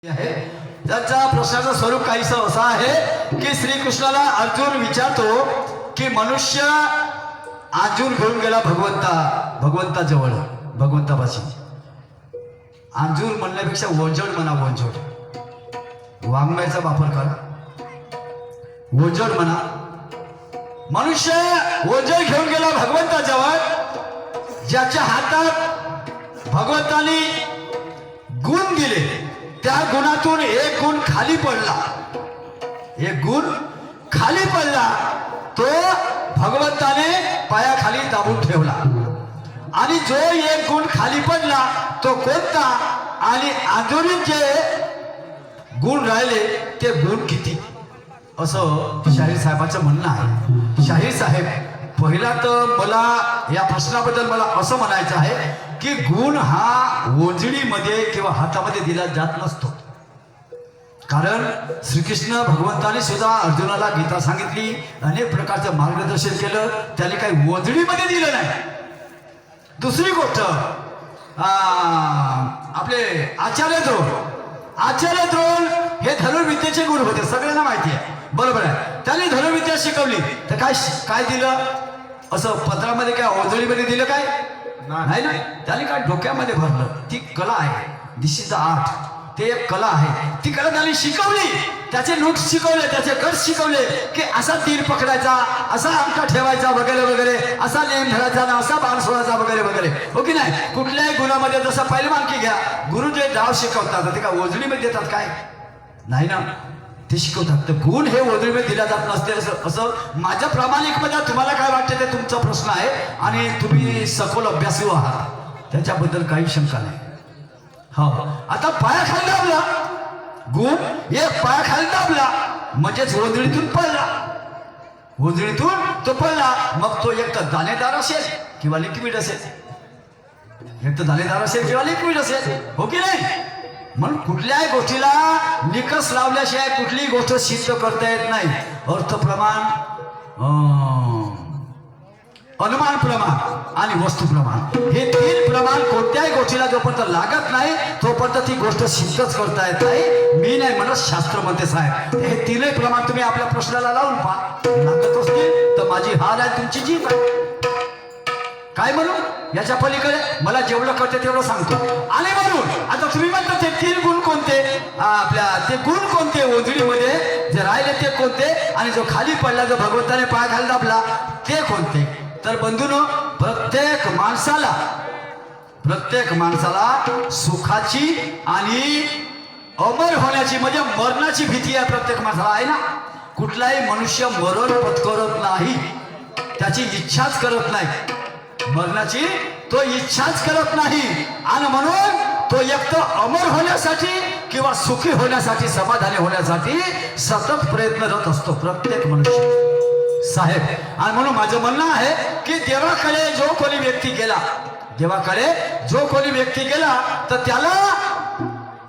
आहे. त्याच्या प्रश्नाचं स्वरूप काहीसं असं आहे की श्रीकृष्णाला अर्जुन विचारतो की मनुष्य अर्जुन घेऊन गेला भगवंताजवळ, भगवंतापाशी. अंजूर म्हणण्यापेक्षा वंजड म्हणा, वंजड वाङ्मयाचा वापर करा, वंजड म्हणा. मनुष्य वंजड घेऊन गेला भगवंताजवळ, ज्याच्या हातात भगवंतानी गुण दिले, त्या गुणातून एक गुण खाली पडला, एक गुण खाली पडला, तो भगवंताने पायाखाली दाबून ठेवला. आणि जो एक गुण खाली पडला तो कोणता, आणि आंदोलन जे गुण राहिले ते गुण किती, असं शाहीर साहेबांचं म्हणणं आहे. शाहीर साहेब, पहिला तर मला या प्रश्नाबद्दल मला असं म्हणायचं आहे की गुण हा ओंजळीमध्ये किंवा हातामध्ये दिला जात नसतो. कारण श्रीकृष्ण भगवंताने सुद्धा अर्जुनाला गीता सांगितली, अनेक प्रकारचं मार्गदर्शन केलं, त्याने काही ओंजळीमध्ये दिलं नाही. दुसरी गोष्ट, आपले आचार्य द्रोण हे धनुर्विद्येचे गुरु होते, सगळ्यांना माहिती आहे, बरोबर आहे. त्याने धनुर्विद्या शिकवली, तर काय दिलं, असं पत्रामध्ये काय ओंजळीमध्ये दिलं काय नाही ना. त्याने काय डोक्यामध्ये भरलं, ती कला आहे, दिस इज द आर्ट, ते एक कला आहे, ती कला त्याने शिकवली. त्याचे नोट्स शिकवले, त्याचे गट शिकवले की असा तीर पकडायचा, असा अंका ठेवायचा वगैरे वगैरे, असा नेम धरायचा ना, असा बाण सोडायचा वगैरे वगैरे, हो की नाही. कुठल्याही गुणामध्ये जसं पहिलवानकी घ्या, गुरु जे डाव शिकवतात ते काय ओंजळीमध्ये देतात काय नाही ना, ते शिकवतात. तर गुण हे ओंजळीमध्ये दिला जात नसते, असं माझ्या प्रामाणिकपणे. तुम्हाला काय वाटते ते तुमचा प्रश्न आहे, आणि तुम्ही सखोल अभ्यासू आहात, त्याच्याबद्दल काही शंका नाही. हो, आता पायाखाली दाबला गुण, एक पायाखाली दाबला म्हणजेच ओंजळीतून पडला, ओंजळीतून तो पडला. मग तो एक तर दाणेदार असेल किंवा लिक्विड असेल, एक तर दाणेदार असेल किंवा लिक्विड असेल, हो की नाही. म्हणून कुठल्याही गोष्टीला निकष लावल्याशिवाय कुठलीही गोष्ट सिद्ध करता येत नाही. अर्थप्रमाण, अनुमान प्रमाण आणि वस्तू प्रमाण, हे तीन प्रमाण कोणत्याही गोष्टीला जोपर्यंत लागत नाही तोपर्यंत ती गोष्ट सिद्धच करता येत नाही. मी नाही म्हणत, शास्त्र म्हणते साहेब. हे तीनही प्रमाण तुम्ही आपल्या प्रश्नाला लावून पहा, लागत असतील तर माझी हार आहे, तुमची जीभ आहे. काय म्हणू याच्या पलीकडे, मला जेवढं कळते तेवढं सांगतो. आणि म्हणून आता तुम्ही म्हणता ते तीन गुण कोणते, आपल्या ते गुण कोणते ओंजळीमध्ये जे राहिले ते कोणते, आणि जो खाली पडला, जो भगवंताने पायाखाली दाबला ते कोणते. तर बंधूंनो, प्रत्येक माणसाला सुखाची आणि अमर होण्याची म्हणजे मरणाची भीती आहे प्रत्येक माणसाला, आहे ना. कुठलाही मनुष्य मरण पत्करत नाही, त्याची इच्छाच करत नाही, मरणाची तो इच्छाच करत नाही. आणि म्हणून तो एक तर अमर होण्यासाठी किंवा सुखी होण्यासाठी, समाधानी होण्यासाठी सतत प्रयत्नरत असतो प्रत्येक मनुष्य साहेब. आणि म्हणून माझं म्हणणं आहे की देवाकडे जो कोणी व्यक्ती गेला, तर त्याला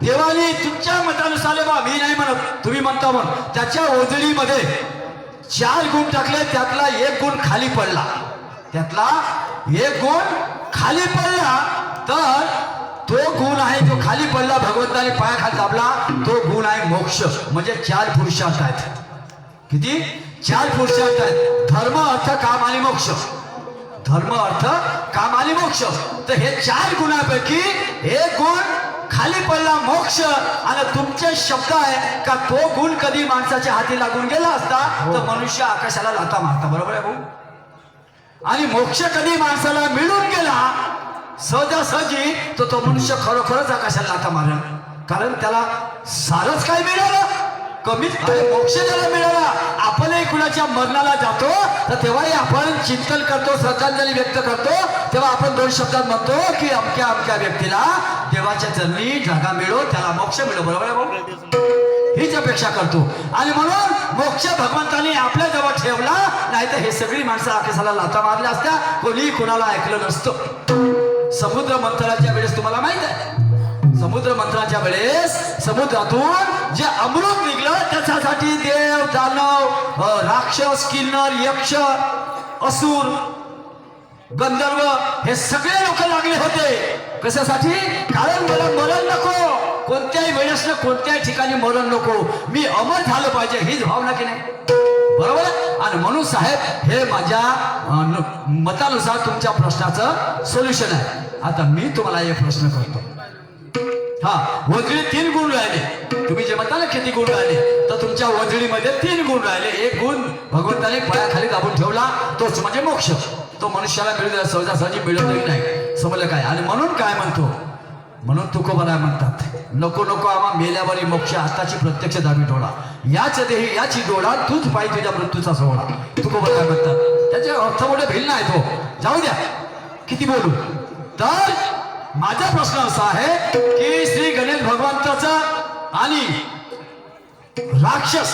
देवाने तुमच्या मतानुसार, मी नाही म्हणत, तुम्ही म्हणता म्हणून, त्याच्या ओंजळीमध्ये 4 गुण टाकले, त्यातला एक गुण खाली पडला, तर तो गुण आहे जो खाली पडला, भगवंताने पायाखाली दाबला, तो गुण आहे मोक्ष. म्हणजे 4 पुरुषार्थ आहेत. किती? 4 पुरुषार्थ आहेत. धर्म, अर्थ, काम आणि मोक्ष. धर्म, अर्थ, काम आणि मोक्ष. तर हे 4 गुणापैकी एक गुण खाली पडला, मोक्ष. आणि तुमचे शब्द आहे का तो गुण कधी माणसाच्या हाती लागून गेला असता तर मनुष्य आकाशाला लाथा मारता, बरोबर आहे भाऊ. आणि मोक्ष कधी माणसाला मिळून गेला सहजासहजी, तो मनुष्य खरोखरच आकाशाला लाथा मारेल. कारण त्याला सारच काय मिळालं, कमीच मोक्ष त्याला मिळाला. आपणही कुणाच्या मरणाला जातो तर तेव्हाही आपण चिंतन करतो, श्रद्धांजली व्यक्त करतो, तेव्हा आपण 2 शब्दात म्हणतो की अमक्या अमक्या व्यक्तीला देवाच्या चरणी जागा मिळो, त्याला मोक्ष मिळो, बरोबर आहे भाऊ, हीच अपेक्षा करतो. आणि म्हणून मोक्ष भगवंताने आपल्या जवळ ठेवला, नाही तर हे सगळी माणसं आकाशाला लाथा मारल्या असत्या, कोणी कुणाला ऐकलं नसतं. समुद्र मंथनाच्या वेळेस तुम्हाला माहित आहे, समुद्र मंथनाच्या वेळेस समुद्रातून जे अमृत निघलं त्याच्यासाठी देव, दानव, राक्षस, किन्नर, यक्ष, असुर, गंधर्व हे सगळे लोक लागले होते. कशासाठी? कारण मला मरण नको, कोणत्याही वेळेस ना कोणत्याही ठिकाणी मरण नको, मी अमर झालं पाहिजे, हीच भावना की नाही? बरोबर आहे. आणि म्हणून साहेब हे माझ्या मतानुसार तुमच्या प्रश्नाचं सोल्युशन आहे. आता मी तुम्हाला एक प्रश्न करतो. हा, वजळी 3 गुण राहिले. तुम्ही जे म्हणता ना किती गुण राहिले, तर तुमच्या वजळीमध्ये 3 गुण राहिले. एक गुण भगवंताने पायाखाली दाबून ठेवला, तोच म्हणजे मोक्ष. तो मनुष्याला मिळू सहजासहजी मिळतही नाही. समजलं काय? आणि म्हणून काय म्हणतो, म्हणून तुकोबराय म्हणतात, नको नको आम्हा मेल्यावरी मोक्ष, आताची प्रत्यक्ष दाबी डोळा, याच देही याची डोळा, तूच पाय तुझ्या मृत्यूचा सोहळा. तुकोबराय म्हणतात. त्याचे अर्थ मोठे भिन्न आहे. तो जाऊ द्या, किती बोलू. तर माझा प्रश्न असा आहे की श्री गणेश भगवंताचा आणि राक्षस,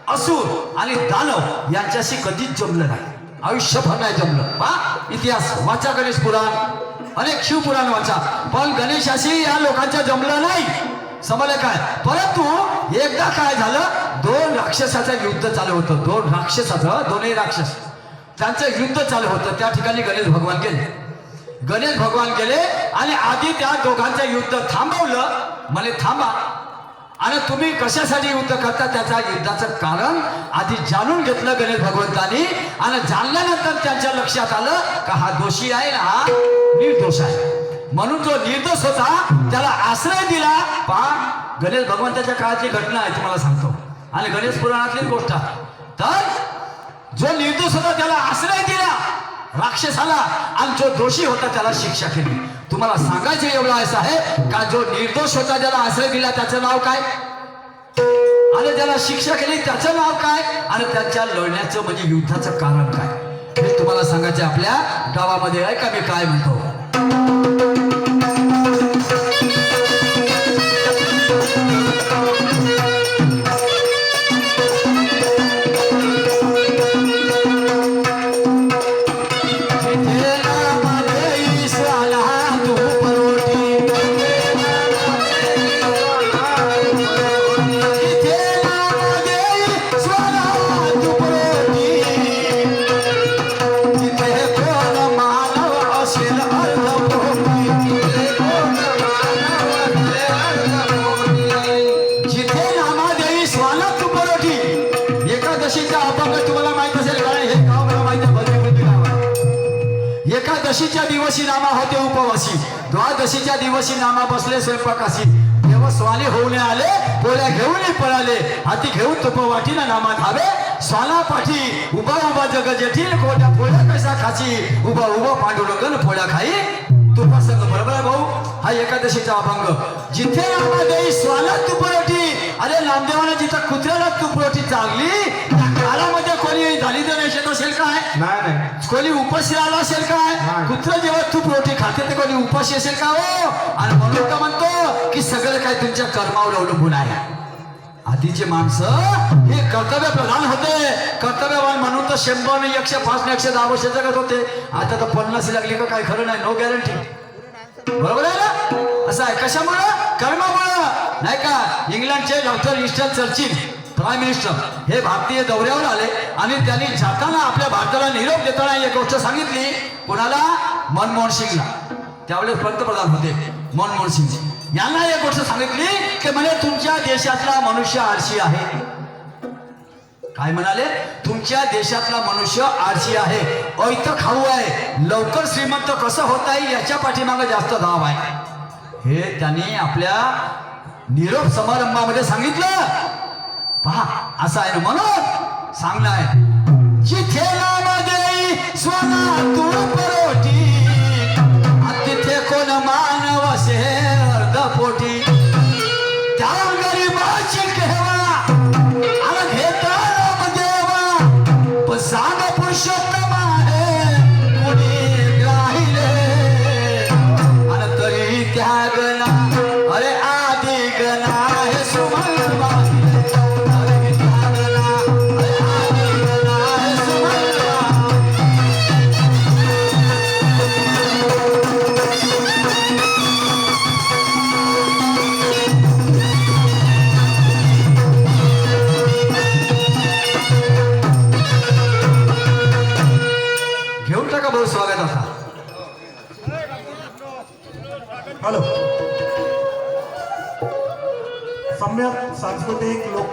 असुर आणि दानव यांच्याशी कधीच जमलं नाही, आयुष्यभर नाही जमलं. पहा इतिहास वाचा, गणेश पुराण, अनेक शिवपुराण वाचा, पण गणेशाशी या लोकांच्या जमलं नाही. समजलं काय? परंतु एकदा काय झालं, 2 राक्षसाचं युद्ध चालू होतं. 2 राक्षसाचं, दोन्ही राक्षस, त्यांचं युद्ध चालू होतं. त्या ठिकाणी गणेश भगवान गेले. गणेश भगवान गेले आणि आधी त्या दोघांचं युद्ध थांबवलं. म्हणे थांबा, आणि तुम्ही कशासाठी युद्ध करता त्याचा युद्धाचं कारण आधी जाणून घेतलं गणेश भगवंतानी. आणि जाणल्यानंतर त्यांच्या लक्षात आलं का हा दोषी आहे ना, हा निर्दोष आहे. म्हणून जो निर्दोष होता त्याला आश्रय दिला. पहा गणेश भगवंताच्या काळातली घटना आहे, तुम्हाला सांगतो, आणि गणेश पुराणातली गोष्ट. तर जो निर्दोष होता त्याला आश्रय दिला राक्षसाला, आणि जो दोषी होता त्याला शिक्षा केली. तुम्हाला सांगायचं एवढं असं आहे का जो निर्दोष होता ज्याला आश्रय दिला त्याचं नाव काय, आणि ज्याला शिक्षा केली त्याचं नाव काय, आणि त्यांच्या लढण्याचं म्हणजे युद्धाचं कारण काय, हे तुम्हाला सांगायचं आपल्या गावामध्ये आहे का. मी काय म्हणतो, एकादशीच्या दिवशी नामा होते उपवासी, द्वादशीच्या दिवशी नामा बसले स्वयंपाकाशी. तेव्हा स्वाने होऊन आले, पोळ्या घेऊन पळाले, हाती घेऊन तुपवाटीला नामा धावे. स्वाना पाठी उभा उभा जग जेठील, कोट्या पोळ्या कसा खाची, उभा उभा पांडुरंगन पोळ्या खाई तुपा संग. बरोबर आहे भाऊ, हा एकादशीचा अभंग. जिथे नामा देई स्वाला तुपरोटी, अरे नामदेवाने जिथं कुत्र्याला तुपरोटी चांगली, त्या काळामध्ये कोणी दारिद्र्य नेशत असेल काय? नाही. कोणी उपाशी आला असेल काय? कुत्र जेव्हा तूप रोटी खाते तर कोणी उपाशी असेल का हो? आणि म्हणून का म्हणतो की सगळं काय तुमच्या कर्मावर अवलंबून आहे. आधीचे माणसं हे कर्तव्य प्रधान होते, कर्तव्यवान म्हणून तर 100 ने 105 ने 110 वर्ष जगत होते. आता तर 50 लागली का काय खरं नाही, नो गॅरंटी. बरोबर आहे ना? असं आहे. कशामुळं? कर्मामुळं नाही का. इंग्लंडचे doctor Winston Churchill prime minister हे भारतीय दौऱ्यावर आले, आणि त्यांनी जाताना आपल्या भारताला निरोप देताना एक गोष्ट सांगितली. कोणाला? मनमोहन सिंगला. त्यावेळेस पंतप्रधान होते मनमोहन सिंग. यांना एक गोष्ट सांगितली की म्हणे तुमच्या देशातला मनुष्य आळशी आहे. काय म्हणाले? तुमच्या देशातला मनुष्य आळशी आहे, ऐत खाऊ आहे, लवकर श्रीमंत कसं होता येईल याच्या पाठीमागे जास्त धाव आहे. हे त्यांनी आपल्या निरोप समारंभामध्ये सांगितलं. पहा असं आहे ना, म्हणून सांगणार जिथे नाम देई स्वाना तू परोटी, तिथे कोण मानव असे अर्धपोटी. त्या गरीबाची केव्हा आणि घेता नाम देवा, पण सांग पुरुषोत्तम आहे कोणी राहिले, आणि तरी त्याग ना, अरे आदि गणा हे सुमन स्वागत होता. हॅलो थोडक्यात सांस्कृतिक लोक